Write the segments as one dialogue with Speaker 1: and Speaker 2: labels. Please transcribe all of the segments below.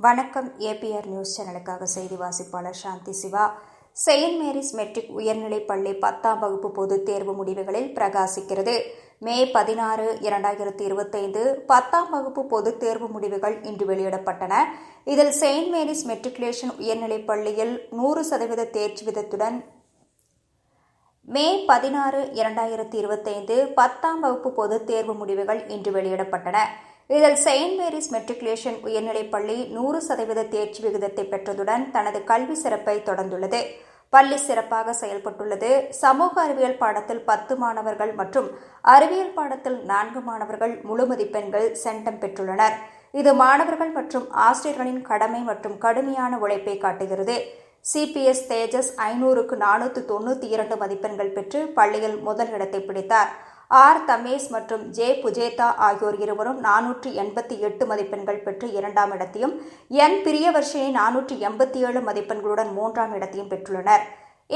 Speaker 1: வணக்கம். APR news சேனலுக்காக செய்தி வாசிப்பாளர் சாந்தி Siva. Saint Mary's matric உயர்நிலைப் பள்ளி 10ஆம் வகுப்பு பொதுத் தேர்வு முடிவுகளில் பிரகாசிக்கிறது. மே 16, 2025 10ஆம் வகுப்பு பொதுத் தேர்வு முடிவுகள் இன்று வெளியிடப்பட்டன. இதில் செயின்ட் மேரிஸ் மெட்ரிகுலேஷன் உயர்நிலைப் பள்ளியில் 100% தேர்ச்சி விதத்துடன் மே 16, 2025 10ஆம் வகுப்பு பொதுத் தேர்வு முடிவுகள் இன்று வெளியிடப்பட்டன. இதில் செயின்ட் மேரிஸ் மெட்ரிகுலேஷன் உயர்நிலைப் பள்ளி 100% தேர்ச்சி விகிதத்தை பெற்றதுடன் தனது கல்வி சிறப்பை தொடர்ந்துள்ளது. பள்ளி சிறப்பாக செயல்பட்டுள்ளது. சமூக அறிவியல் பாடத்தில் 10 மாணவர்கள் மற்றும் அறிவியல் பாடத்தில் 4 மாணவர்கள் முழு மதிப்பெண்கள் சென்டம் பெற்றுள்ளனர். இது மாணவர்கள் மற்றும் ஆசிரியர்களின் கடமை மற்றும் கடுமையான உழைப்பை காட்டுகிறது. சிபிஎஸ் தேஜஸ் 500க்கு 492 மதிப்பெண்கள் பெற்று பள்ளியில் முதல் இடத்தை பிடித்தார். ஆர் தமேஷ் மற்றும் ஜே புஜேதா ஆகியோர் இருவரும் 488 மதிப்பெண்கள் பெற்று 2ஆம் இடத்தையும், என் பிரியவர்ஷினி 487 மதிப்பெண்களுடன் 3ஆம் இடத்தையும் பெற்றுள்ளனர்.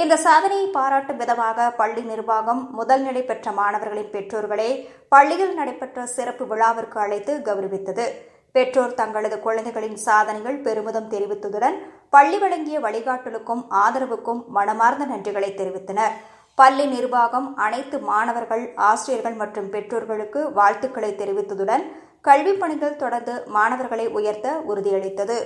Speaker 1: இந்த சாதனையை பாராட்டும் விதமாக பள்ளி நிர்வாகம் முதல் நிலை பெற்ற மாணவர்களின் பெற்றோர்களை பள்ளியில் நடைபெற்ற சிறப்பு விழாவிற்கு அழைத்து கௌரவித்தது. பெற்றோர் தங்களது குழந்தைகளின் சாதனைகள் பெருமிதம் தெரிவித்ததுடன் பள்ளி வழங்கிய வழிகாட்டலுக்கும் ஆதரவுக்கும் மனமார்ந்த நன்றிகளை தெரிவித்தனர். பள்ளி நிர்வாகம் அனைத்து மாணவர்கள், ஆசிரியர்கள் மற்றும் பெற்றோர்களுக்கு வாழ்த்துக்களை தெரிவித்ததுடன் கல்விப் பணிகள் தொடர்ந்து மாணவர்களை உயர்த்த உறுதியளித்தது.